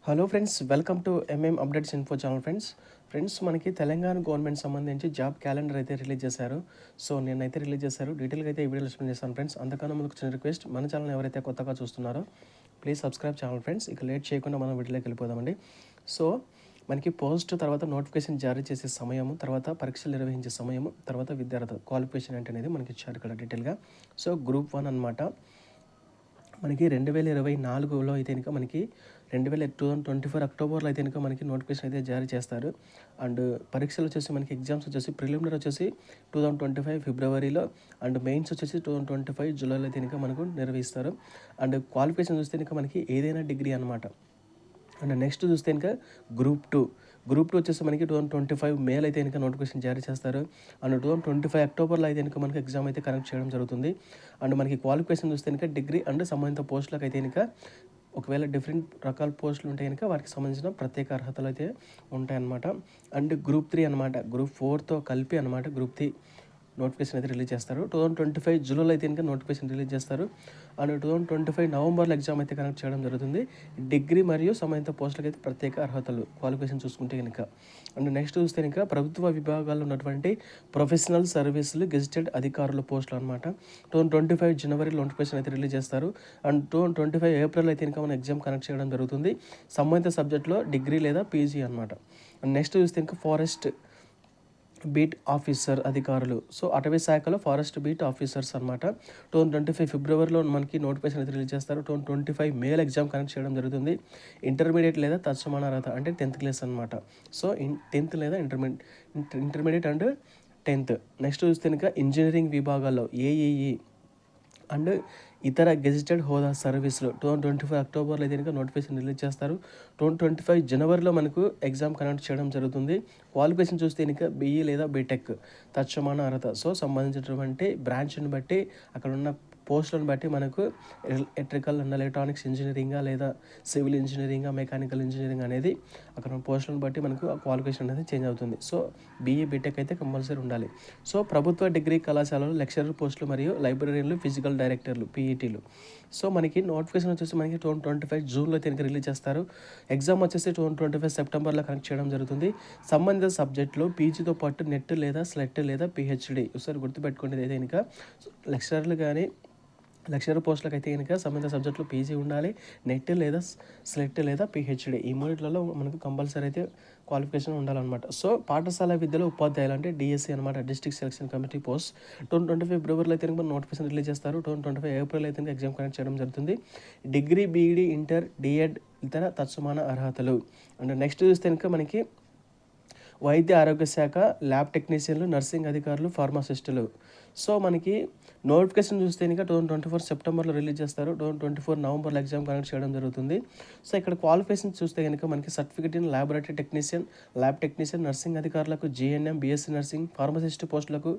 Hello friends, welcome to updates info channel. Friends మనకి Telangana government సంబంధించి job calendar అయితే release చేశారు. సో నేనైతే రిలీజ్ చేశారు, డీటెయిల్గా అయితే ఈ వీడియోలో ఎక్స్ప్లెయిన్ చేస్తాను ఫ్రెండ్స్. అంతకన్నా ముందుకు చిన్న రిక్వెస్ట్, మన ఛానల్ ఎవరైతే కొత్తగా చూస్తున్నారో ప్లీజ్ సబ్స్క్రైబ్ ఛానల్ ఫ్రెండ్స్. ఇక లేట్ చేయకుండా మనం వీడియోలోకి వెళ్ళిపోదామండి. సో మనకి పోస్ట్ తర్వాత నోటిఫికేషన్ జారీ చేసే సమయము, తర్వాత పరీక్షలు నిర్వహించే సమయము, తర్వాత విద్యార్థి క్వాలిఫికేషన్ అంటే అనేది మనకి ఇచ్చారు ఇక్కడ డీటెయిల్గా. సో గ్రూప్ 1 అనమాట. మనకి 2024లో అయితే కనుక మనకి 2024 అక్టోబర్లో అయితే కనుక మనకి నోటిఫికేషన్ అయితే జారీ చేస్తారు. అండ్ పరీక్షలు వచ్చేసి మనకి ఎగ్జామ్స్ వచ్చేసి ప్రిలిమినరీ వచ్చేసి 2025 ఫిబ్రవరిలో, అండ్ మెయిన్స్ వచ్చేసి 2025 జూలైలో అయితే కనుక మనకు నిర్వహిస్తారు. అండ్ క్వాలిఫికేషన్ చూస్తే కనుక మనకి ఏదైనా డిగ్రీ అనమాట. అండ్ నెక్స్ట్ చూస్తే కనుక గ్రూప్ టూ వచ్చేసి మనకి 2025 మేలో అయితే కనుక నోటిఫికేషన్ జారీ చేస్తారు. అండ్ 2025 అక్టోబర్లో అయితే కనుక మనకి ఎగ్జామ్ అయితే కనెక్ట్ చేయడం జరుగుతుంది. అండ్ మనకి క్వాలిఫికేషన్ చూస్తే కనుక డిగ్రీ అండ్ సంబంధిత పోస్టులకు అయితే కనుక ఒకవేళ డిఫరెంట్ రకాల పోస్టులు ఉంటే కనుక వాటికి సంబంధించిన ప్రత్యేక అర్హతలు అయితే ఉంటాయన్నమాట. అండ్ గ్రూప్ 3 అనమాట, గ్రూప్ 4తో కలిపి అనమాట గ్రూప్ 3 నోటిఫికేషన్ అయితే రిలీజ్ చేస్తారు. 2025 జూలైలో అయితే కనుక నోటిఫికేషన్ రిలీజ్ చేస్తారు. అండ్ 2025 నవంబర్లో ఎగ్జామ్ అయితే కనెక్ట్ చేయడం జరుగుతుంది. డిగ్రీ మరియు సంబంధిత పోస్టులకు అయితే ప్రత్యేక అర్హతలు క్వాలిఫికేషన్ చూసుకుంటే కనుక. అండ్ నెక్స్ట్ చూస్తే కనుక ప్రభుత్వ విభాగాల్లో ఉన్నటువంటి ప్రొఫెషనల్ సర్వీసులు గెజిటెడ్ అధికారుల పోస్టులు అనమాట. 2025 జనవరిలో నోటిఫికేషన్ అయితే రిలీజ్ చేస్తారు. అండ్ 2025 ఏప్రిల్ అయితే కనుక మన ఎగ్జామ్ కనెక్ట్ చేయడం జరుగుతుంది. సంబంధిత సబ్జెక్ట్లో డిగ్రీ లేదా పీజీ అనమాట. అండ్ నెక్స్ట్ చూస్తే కనుక ఫారెస్ట్ బీట్ ఆఫీసర్ అధికారులు, సో అటవీ శాఖలో ఫారెస్ట్ బీట్ ఆఫీసర్స్ అనమాట. 2025 ఫిబ్రవరిలో మనకి నోటిఫికేషన్ అయితే రిలీజ్ చేస్తారు. 2025 మేలో ఎగ్జామ్ కనెక్ట్ చేయడం జరుగుతుంది. ఇంటర్మీడియట్ లేదా తత్సమాన అర్హత అంటే 10th క్లాస్ అనమాట. సో 10th లేదా ఇంటర్మీడియట్ అండ్ 10th. నెక్స్ట్ చూస్తే కనుక ఇంజనీరింగ్ విభాగాల్లో ఏఈఈ అండ్ ఇతర గెజిటెడ్ హోదా సర్వీసులు 2025 అక్టోబర్లో అయితే కనుక నోటిఫికేషన్ రిలీజ్ చేస్తారు. 2025 జనవరిలో మనకు ఎగ్జామ్ కనెక్ట్ చేయడం జరుగుతుంది. క్వాలిఫికేషన్ చూస్తే కనుక బీఈ లేదా బీటెక్ తత్సమాన అర్హత. సో సంబంధించినటువంటి బ్రాంచ్ని బట్టి అక్కడ ఉన్న పోస్టులను బట్టి మనకు ఎలక్ట్రికల్ అండ్ ఎలక్ట్రానిక్స్ ఇంజనీరింగా లేదా సివిల్ ఇంజనీరింగా మెకానికల్ ఇంజనీరింగ్ అనేది అక్కడ పోస్టులను బట్టి మనకు క్వాలిఫికేషన్ అనేది చేంజ్ అవుతుంది. సో బీఈ బీటెక్ అయితే కంపల్సరీ ఉండాలి. సో ప్రభుత్వ డిగ్రీ కళాశాలలో లెక్చరర్ పోస్టులు మరియు లైబ్రరీలు ఫిజికల్ డైరెక్టర్లు పీఈటీలు. సో మనకి నోటిఫికేషన్ వచ్చేసి మనకి 2025 జూన్లో అయితే రిలీజ్ చేస్తారు. ఎగ్జామ్ వచ్చేసి 2025 సెప్టెంబర్లో కనెక్ట్ చేయడం జరుగుతుంది. సంబంధిత సబ్జెక్టులో పీజీతో పాటు నెట్ లేదా స్లెట్ లేదా పిహెచ్డి, ఒకసారి గుర్తుపెట్టుకోండి. అయితే కనుక లెక్చరర్లు కానీ లెక్చరర్ పోస్టులకు అయితే కనుక సంబంధిత సబ్జెక్టులో పీజీ ఉండాలి, నెట్ లేదా స్లెట్ లేదా పిహెచ్డి, ఈ మూడిట్లలో మనకు కంపల్సరీ అయితే క్వాలిఫికేషన్ ఉండాలన్నమాట. సో పాఠశాల విద్యలో ఉపాధ్యాయులు అంటే డిఎస్సి అనమాట, డిస్ట్రిక్ట్ సెలక్షన్ కమిటీ పోస్ట్. 2025 ఫిబ్రవరిలో అయితే కనుక నోటిఫికేషన్ రిలీజ్ చేస్తారు. 2025 ఏప్రిల్ అయితే ఎగ్జామ్ కనెక్ట్ చేయడం జరుగుతుంది. డిగ్రీ, బీఈడి, ఇంటర్, డిఎడ్ ఇతర తత్సమాన అర్హతలు. అండ్ నెక్స్ట్ చూస్తే కనుక మనకి వైద్య ఆరోగ్య శాఖ ల్యాబ్ టెక్నీషియన్లు, నర్సింగ్ అధికారులు, ఫార్మసిస్టులు. సో మనకి నోటిఫికేషన్ చూస్తే కనుక 2024 సెప్టెంబర్లో రిలీజ్ చేస్తారు. 2024 నవంబర్లో ఎగ్జామ్ కనెక్ట్ చేయడం జరుగుతుంది. సో ఇక్కడ క్వాలిఫికేషన్ చూస్తే కనుక మనకి certificate in laboratory technician, lab technician, nursing అధికారులకు జిఎన్ఎం, బీఎస్సీ నర్సింగ్, ఫార్మసిస్ట్ పోస్టులకు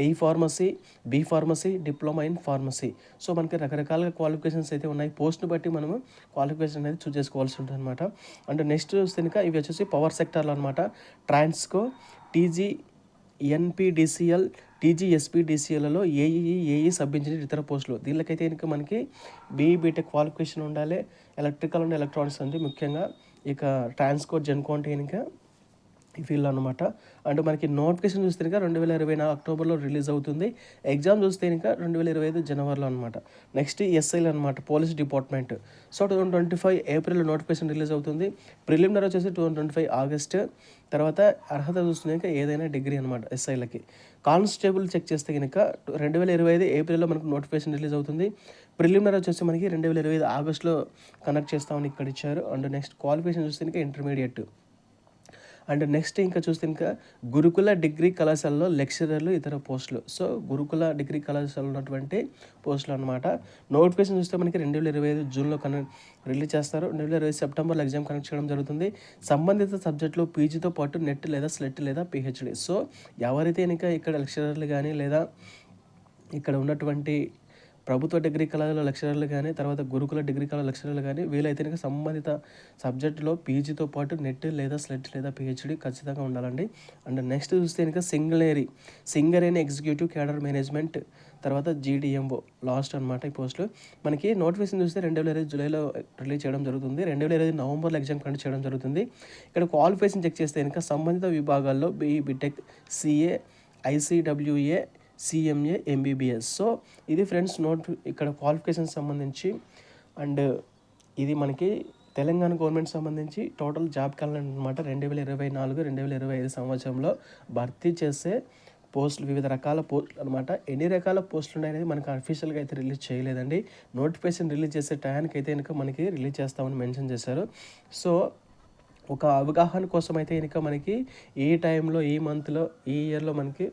D pharmacy, B pharmacy, diploma in pharmacy. So మనకి రకరకాల క్వాలిఫికేషన్స్ అయితే ఉన్నాయి. పోస్ట్ని బట్టి మనము క్వాలిఫికేషన్ అనేది చూస్ చేసుకోవాల్సి ఉంటుంది అనమాట. అండ్ నెక్స్ట్ చూస్తే కనుక ఇవి వచ్చేసి పవర్ సెక్టార్లో అనమాట. ట్రాన్స్కో, టీజీ ఎన్పిడిసిఎల్, టీజీఎస్పీడీసీఎల్లో ఏఈఈ, ఏఈ సబ్ ఇంజనీర్ ఇతర పోస్టులు. దీనికైతే కనుక మనకి బీఈ బీటెక్ క్వాలిఫికేషన్ ఉండాలి. ఎలక్ట్రికల్ అండ్ ఎలక్ట్రానిక్స్ అంటే ముఖ్యంగా ఇక ట్రాన్స్కో, జెన్కో అంటే కనుక ఈ ఫీల్డ్ అనమాట. అండ్ మనకి నోటిఫికేషన్ చూస్తే కనుక 2024 అక్టోబర్లో రిలీజ్ అవుతుంది. ఎగ్జామ్ చూస్తే కనుక 2025 జనవరిలో అనమాట. నెక్స్ట్ ఎస్ఐలు అనమాట, పోలీస్ డిపార్ట్మెంట్. సో 2025 ఏప్రిల్లో నోటిఫికేషన్ రిలీజ్ అవుతుంది. ప్రిలిమినరీ వచ్చేసి 2025 ఆగస్ట్. తర్వాత అర్హత చూస్తే కనుక ఏదైనా డిగ్రీ అనమాట ఎస్ఐలకి. కానిస్టేబుల్ చెక్ చేస్తే కనుక 2025 ఏప్రిల్లో మనకు నోటిఫికేషన్ రిలీజ్ అవుతుంది. ప్రిలిమినరీ వచ్చేసి మనకి 2025 ఆగస్టులో కనెక్ట్ చేస్తామని ఇక్కడ ఇచ్చారు. అండ్ నెక్స్ట్ క్వాలిఫికేషన్ చూస్తే కనుక ఇంటర్మీడియట్. అండ్ నెక్స్ట్ ఇంకా చూస్తే ఇంకా గురుకుల డిగ్రీ కళాశాలలో లెక్చరర్లు ఇతర పోస్టులు. సో గురుకుల డిగ్రీ కళాశాలలో ఉన్నటువంటి పోస్టులు అనమాట. నోటిఫికేషన్ చూస్తే మనకి 2025 జూన్లో రిలీజ్ చేస్తారు. 2025 సెప్టెంబర్లో ఎగ్జామ్ కనెక్ట్ చేయడం జరుగుతుంది. సంబంధిత సబ్జెక్టులో పీజీతో పాటు నెట్ లేదా స్లెట్ లేదా పిహెచ్డి. సో ఎవరైతే కనుక ఇక్కడ లెక్చరర్లు కానీ లేదా ఇక్కడ ఉన్నటువంటి ప్రభుత్వ డిగ్రీ కళాశాల లెక్చరర్లు కానీ, తర్వాత గురుకుల డిగ్రీ కళాశాల లెక్చరర్లు కానీ వీలైతే కనుక సంబంధిత సబ్జెక్టులో పీజీతో పాటు నెట్ లేదా స్లెట్ లేదా పిహెచ్డి ఖచ్చితంగా ఉండాలండి. అండ్ నెక్స్ట్ చూస్తే కనుక సింగరేణి ఎగ్జిక్యూటివ్ క్యాడర్ మేనేజ్మెంట్, తర్వాత జీడిఎంఓ లాస్ట్ అనమాట ఈ పోస్టులు. మనకి నోటిఫికేషన్ చూస్తే 2020 జూలైలో రిలీజ్ చేయడం జరుగుతుంది. 2020 నవంబర్లో ఎగ్జామ్ కండక్ట్ చేయడం జరుగుతుంది. ఇక్కడ క్వాలిఫికేషన్ చెక్ చేస్తే కనుక సంబంధిత విభాగాల్లో BE, BTech, CA, ICWA, CMA, MBBS. So ఇది ఫ్రెండ్స్ ఇక్కడ క్వాలిఫికేషన్ సంబంధించి. అండ్ ఇది మనకి తెలంగాణ గవర్నమెంట్ సంబంధించి టోటల్ జాబ్ క్యాలెండర్ అనమాట. 2024-2025 సంవత్సరంలో భర్తీ చేసే పోస్టులు, వివిధ రకాల పోస్టులు అనమాట. ఎన్ని రకాల పోస్టులు ఉన్నాయనేది మనకు అఫీషియల్గా అయితే రిలీజ్ చేయలేదండి. నోటిఫికేషన్ రిలీజ్ చేసే టయానికి అయితే కనుక మనకి రిలీజ్ చేస్తామని మెన్షన్ చేశారు. సో ఒక అవగాహన కోసం అయితే కనుక మనకి ఏ టైంలో, ఈ మంత్లో, ఈ ఇయర్లో మనకి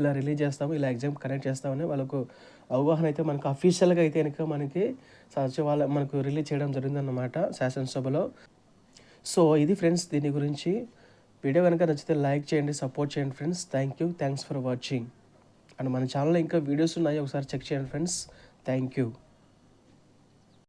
ఇలా రిలీజ్ చేస్తాము, ఇలా ఎగ్జామ్ కండక్ట్ చేస్తామని వాళ్ళకు అవగాహన అయితే మనకు అఫీషియల్గా అయితే కనుక మనకి మనకు రిలీజ్ చేయడం జరిగిందన్నమాట శాసనసభలో. సో ఇది ఫ్రెండ్స్ దీని గురించి. వీడియో కనుక నచ్చితే లైక్ చేయండి, సపోర్ట్ చేయండి friends. Thanks for watching. And మన ఛానల్లో ఇంకా వీడియోస్ ఉన్నాయి, ఒకసారి చెక్ చేయండి ఫ్రెండ్స్. Thank you.